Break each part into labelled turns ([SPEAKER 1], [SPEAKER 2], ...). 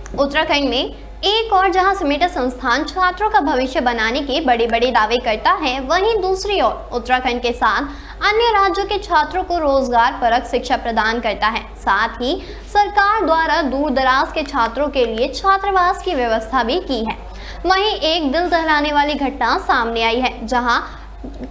[SPEAKER 1] उत्तराखंड में एक और जहां सिमेटा संस्थान छात्रों का भविष्य बनाने के बड़े बड़े दावे करता है, वहीं दूसरी ओर उत्तराखंड के साथ अन्य राज्यों के छात्रों को रोजगार परक शिक्षा प्रदान करता है। साथ ही सरकार द्वारा दूर दराज के छात्रों के लिए छात्रावास की व्यवस्था भी की है। वहीं एक दिल दहलाने वाली घटना सामने आई है, जहां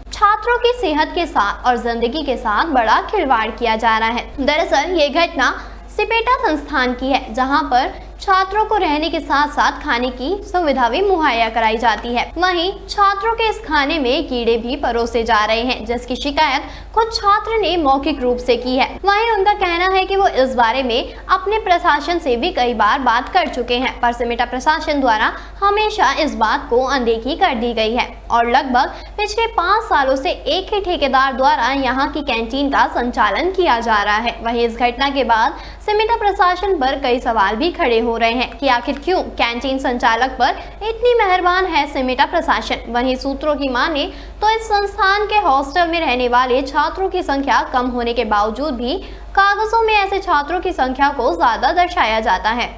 [SPEAKER 1] छात्रों की सेहत के साथ और जिंदगी के साथ बड़ा खिलवाड़ किया जा रहा है। दरअसल ये घटना सिपेटा संस्थान की है, जहां पर छात्रों को रहने के साथ साथ खाने की सुविधा भी मुहैया कराई जाती है। वहीं छात्रों के इस खाने में कीड़े भी परोसे जा रहे हैं, जिसकी शिकायत खुद छात्र ने मौखिक रूप से की है। वहीं उनका कहना है कि वो इस बारे में अपने प्रशासन से भी कई बार बात कर चुके हैं, पर सिमेटा प्रशासन द्वारा हमेशा इस बात को अनदेखी कर दी गई है और लगभग पिछले 5 सालों से एक ही ठेकेदार द्वारा यहाँ की कैंटीन का संचालन किया जा रहा है। वहीं इस घटना के बाद सिमेटा प्रशासन पर कई सवाल भी खड़े हो रहे हैं कि आखिर क्यों कैंटीन संचालक पर इतनी मेहरबान है सिमेटा प्रशासन। वहीं सूत्रों की माने तो इस संस्थान के हॉस्टल में रहने वाले छात्रों की संख्या कम होने के बावजूद भी कागजों में ऐसे छात्रों की संख्या को ज्यादा दर्शाया जाता है।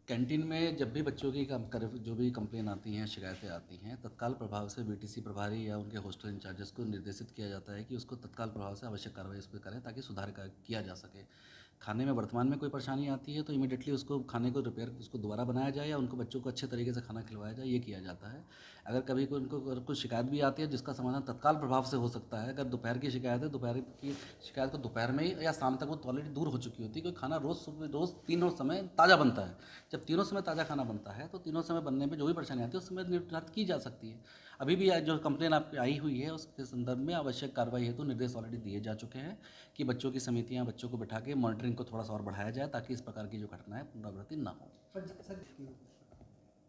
[SPEAKER 2] कैंटीन में जब भी बच्चों की जो भी कंप्लेन आती हैं, शिकायतें आती हैं, तत्काल प्रभाव से बीटीसी प्रभारी या उनके हॉस्टल इंचार्जेस को निर्देशित किया जाता है कि उसको तत्काल प्रभाव से आवश्यक कार्रवाई उस पर करें ताकि सुधार किया जा सके। खाने में वर्तमान में कोई परेशानी आती है तो इमीडिएटली उसको खाने को रिपेयर उसको दोबारा बनाया जाए या उनको बच्चों को अच्छे तरीके से खाना खिलवाया जाए, ये किया जाता है। अगर कभी कोई उनको कुछ शिकायत भी आती है जिसका समाधान तत्काल प्रभाव से हो सकता है। अगर दोपहर की शिकायत है, दोपहर की शिकायत को दोपहर में ही या शाम तक वो ऑलरेडी दूर हो चुकी होती है, क्योंकि खाना रोज़ तीनों समय ताज़ा बनता है। जब तीनों समय ताज़ा खाना बनता है तो तीनों समय बनने में जो भी परेशानी आती है उस समय निर्धारित की जा सकती है। अभी भी जो कंप्लेन आपकी आई हुई है उसके संदर्भ में आवश्यक कार्रवाई हेतु निर्देश ऑलरेडी दिए जा चुके हैं कि बच्चों की समितियां बच्चों को बिठा के मॉनिटरिंग को थोड़ा सा और बढ़ाया जाए ताकि इस प्रकार की जो घटनाएं पुनरावृत्ति ना हो।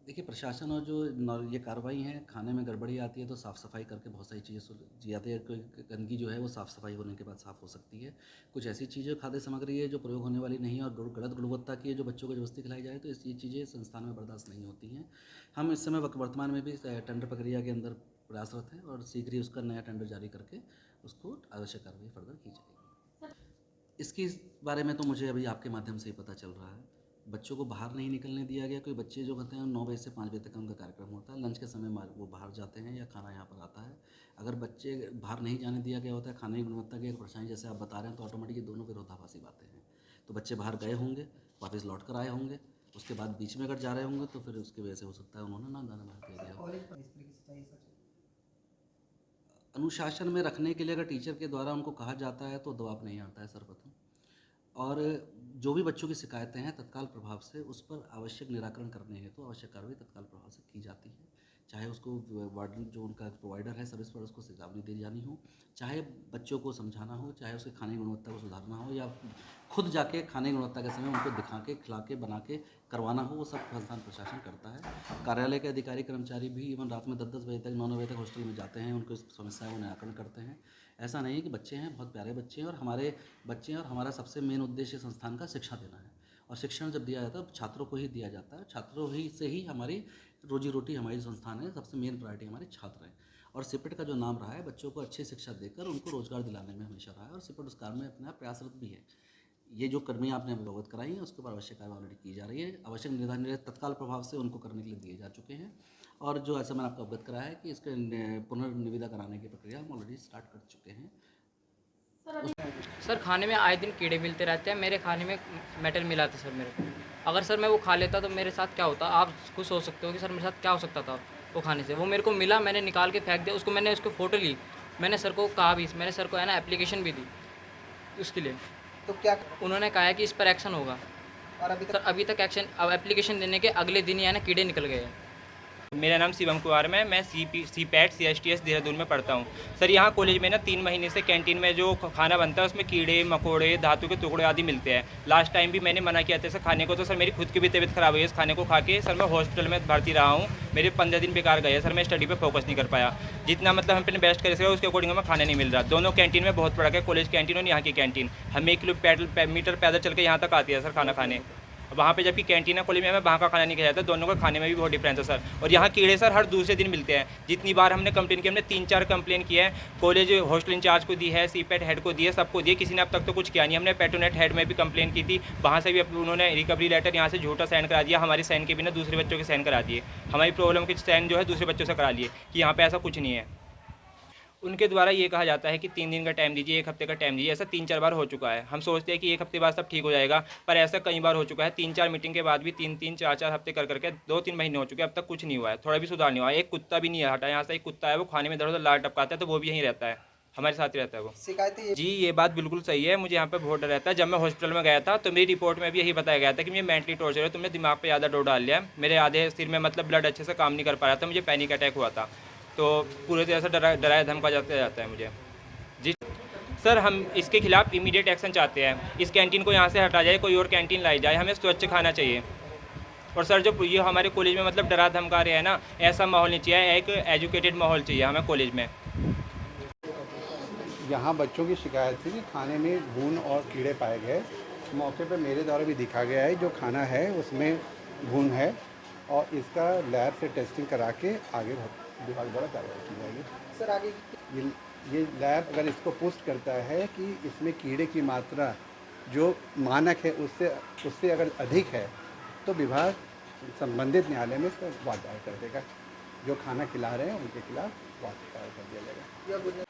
[SPEAKER 2] देखिए, प्रशासन और जो ये कार्रवाई है, खाने में गड़बड़ी आती है तो साफ़ सफाई करके बहुत सारी चीज़ें जाती है। कोई गंदगी जो है वो साफ़ सफाई होने के बाद साफ़ हो सकती है। कुछ ऐसी चीज़ें खाद्य सामग्री है जो प्रयोग होने वाली नहीं है और गलत गुणवत्ता की है जो बच्चों को ज़बरदस्ती खिलाई जाए तो ये चीज़ें संस्थान में बर्दाश्त नहीं होती हैं। हम इस समय वर्तमान में भी टेंडर प्रक्रिया के अंदर प्रयासरत हैं और शीघ्र ही उसका नया टेंडर जारी करके उसको आवश्यक कार्रवाई फर्दर की जाएगी। इसके बारे में तो मुझे अभी आपके माध्यम से ही पता चल रहा है। बच्चों को बाहर नहीं निकलने दिया गया। कोई बच्चे जो कहते हैं 9 बजे से 5 बजे तक उनका कार्यक्रम होता है, लंच के समय वो बाहर जाते हैं या खाना यहाँ पर आता है। अगर बच्चे बाहर नहीं जाने दिया गया होता है, खाने की गुणवत्ता की परेशानी जैसे आप बता रहे हैं, तो ऑटोमेटिक दोनों विरोधाभासी बातें हैं। तो बच्चे बाहर गए होंगे, वापस लौट कर आए होंगे, उसके बाद बीच में अगर जा रहे होंगे तो फिर उसकी वजह से हो सकता है उन्होंने ना जाना बाहर किया गया। अनुशासन में रखने के लिए अगर टीचर के द्वारा उनको कहा जाता है तो दबाव नहीं आता है सर्वप्रथम, और जो भी बच्चों की शिकायतें हैं तत्काल प्रभाव से उस पर आवश्यक निराकरण करने हेतु तो आवश्यक कार्रवाई तत्काल प्रभाव से की जाती है। चाहे उसको वार्डन जो उनका प्रोवाइडर है सर्विस पर उसको चेतावनी दी जानी हो, चाहे बच्चों को समझाना हो, चाहे उसके खाने की गुणवत्ता को सुधारना हो या खुद जाके खाने की गुणवत्ता के समय उनको दिखा के खिला के बना के करवाना हो, वो सब संस्थान प्रशासन करता है। कार्यालय के अधिकारी कर्मचारी भी इवन रात में 10-10 बजे तक 9-9 बजे तक हॉस्टल में जाते हैं, उनको समस्याओं का निराकरण करते हैं। ऐसा नहीं है कि बच्चे हैं, बहुत प्यारे बच्चे हैं और हमारे बच्चे हैं और हमारा सबसे मेन उद्देश्य संस्थान का शिक्षा देना है। और शिक्षण जब दिया जाता है तो छात्रों को ही दिया जाता है। छात्रों ही से ही हमारी रोजी रोटी, हमारी संस्थान है, सबसे मेन प्रायोरिटी हमारे छात्र हैं। और सिपेट का जो नाम रहा है बच्चों को अच्छी शिक्षा देकर उनको रोजगार दिलाने में हमेशा रहा है और सिपेट उस कार्य में अपना प्रयासरत भी है। ये जो कर्मी आपने अवगत कराई है उसके ऊपर आवश्यक कार्रवाई ऑलरेडी की जा रही है। आवश्यक निर्धारण तत्काल प्रभाव से उनको करने के लिए दिए जा चुके हैं और जो ऐसा मैंने आपको अवगत कराया है कि इसके पुनर्निविदा कराने की प्रक्रिया हम ऑलरेडी स्टार्ट कर चुके हैं।
[SPEAKER 3] सर खाने में आए दिन कीड़े मिलते रहते हैं। मेरे खाने में मेटल मिला था सर मेरे को। अगर सर मैं वो खा लेता तो मेरे साथ क्या होता, आप खुद सोच सकते हो कि सर मेरे साथ क्या हो सकता था वो खाने से। वो मेरे को मिला, मैंने निकाल के फेंक दिया उसको। मैंने उसको फ़ोटो ली, मैंने सर को कहा भी, मैंने सर को है ना एप्लीकेशन भी दी उसके लिए।
[SPEAKER 4] तो क्या
[SPEAKER 3] उन्होंने कहा है कि इस पर एक्शन होगा
[SPEAKER 4] और
[SPEAKER 3] अभी तक एक्शन, अब एप्लीकेशन देने के अगले दिन ही है ना कीड़े निकल गए हैं।
[SPEAKER 5] मेरा नाम शिवम कुमार है। मैं CPAT CSTS देहरादून में पढ़ता हूँ। सर यहाँ कॉलेज में ना 3 महीने से कैंटीन में जो खाना बनता है उसमें कीड़े मकोड़े, धातु के टुकड़े आदि मिलते हैं। लास्ट टाइम भी मैंने मना किया था सर खाने को, तो सर मेरी खुद की भी तबीयत ख़राब हुई है इस खाने को खा के। सर मैं हॉस्पिटल में भर्ती रहा हूँ, मेरे 15 दिन बेकार गए सर। मैं स्टडी पर फोकस नहीं कर पाया, जितना मतलब हम अपने बेस्ट कर सके उसके अकॉर्डिंग हमें खाना नहीं मिल रहा। दोनों कैंटीन में बहुत फर्क है, कॉलेज कैंटीन और यहाँ की कैंटीन। हम 1 किलोमीटर पैदल चल के यहाँ तक आती है सर खाना खाने। वहाँ पे जबकि कैंटीन कॉलेज में हमें वहाँ का खाना नहीं खाया जाता, दोनों का खाने में भी बहुत डिफरेंस है सर। और यहाँ कीड़े सर हर दूसरे दिन मिलते हैं। जितनी बार हमने कंप्लेन की, हमने 3-4 कंप्लेन की है, कॉलेज हॉस्टल इंचार्ज को दी है, सीपेट हेड को दी है, सबको दी है, किसी ने अब तक तो कुछ किया नहीं। हमने पेट्रोनेट हेड में भी कंप्लेन की थी, वहाँ से भी उन्होंने रिकवरी लेटर यहाँ से झूठा साइन करा दिया, हमारे साइन के बिना दूसरे बच्चों के साइन करा दिए, हमारी प्रॉब्लम के साइन जो है दूसरे बच्चों से करा लिए कि यहाँ पे ऐसा कुछ नहीं है। उनके द्वारा ये कहा जाता है कि 3 दिन का टाइम दीजिए, 1 हफ्ते का टाइम दीजिए। ऐसा 3-4 बार हो चुका है। हम सोचते हैं कि 1 हफ्ते बाद सब ठीक हो जाएगा, पर ऐसा कई बार हो चुका है। 3-4 मीटिंग के बाद भी 3-3, 4-4 हफ्ते कर करके 2-3 महीने हो चुके हैं, अब तक कुछ नहीं हुआ है, थोड़ा भी सुधार नहीं हुआ है। एक कुत्ता भी नहीं है हटा, यहाँ से एक कुत्ता है, वो खाने में इधर-उधर लार टपकाता है, तो वो भी यहीं रहता है, हमारे साथ ही रहता है वो।
[SPEAKER 4] शिकायतें
[SPEAKER 5] जी, ये बात बिल्कुल सही है। मुझे यहाँ पे बहुत डर रहता है। जब मैं हॉस्पिटल में गया था तो मेरी रिपोर्ट में भी यही बताया गया था कि मुझे मेंटली टॉर्चर है, तुमने दिमाग पे ज़्यादा डोज डाल लिया है। मेरे आधे सिर में मतलब ब्लड अच्छे से काम नहीं कर पा रहा था, मुझे पैनिक अटैक हुआ था, तो पूरे तरह से डराया धमका जाता है मुझे। जी सर, हम इसके खिलाफ इमीडिएट एक्शन चाहते हैं। इस कैंटीन को यहाँ से हटा जाए, कोई और कैंटीन लाई जाए, हमें स्वच्छ खाना चाहिए। और सर, जो ये हमारे कॉलेज में मतलब डरा धमका रहे हैं ना, ऐसा माहौल नहीं चाहिए, एक एजुकेटेड माहौल चाहिए हमें कॉलेज में।
[SPEAKER 4] यहाँ बच्चों की शिकायत थी कि खाने में घुन और कीड़े पाए गए। मौके पर मेरे द्वारा भी दिखा गया है, जो खाना है उसमें घुन है और इसका लैब से टेस्टिंग करा के आगे विभाग द्वारा कार्रवाई की जाएगी। सर आगे ये लैब अगर इसको पुष्ट करता है कि इसमें कीड़े की मात्रा जो मानक है उससे अगर अधिक है, तो विभाग संबंधित न्यायालय में इसका वाद दायर कर देगा। जो खाना खिला रहे हैं उनके खिलाफ वाद दायर कर दिया जाएगा।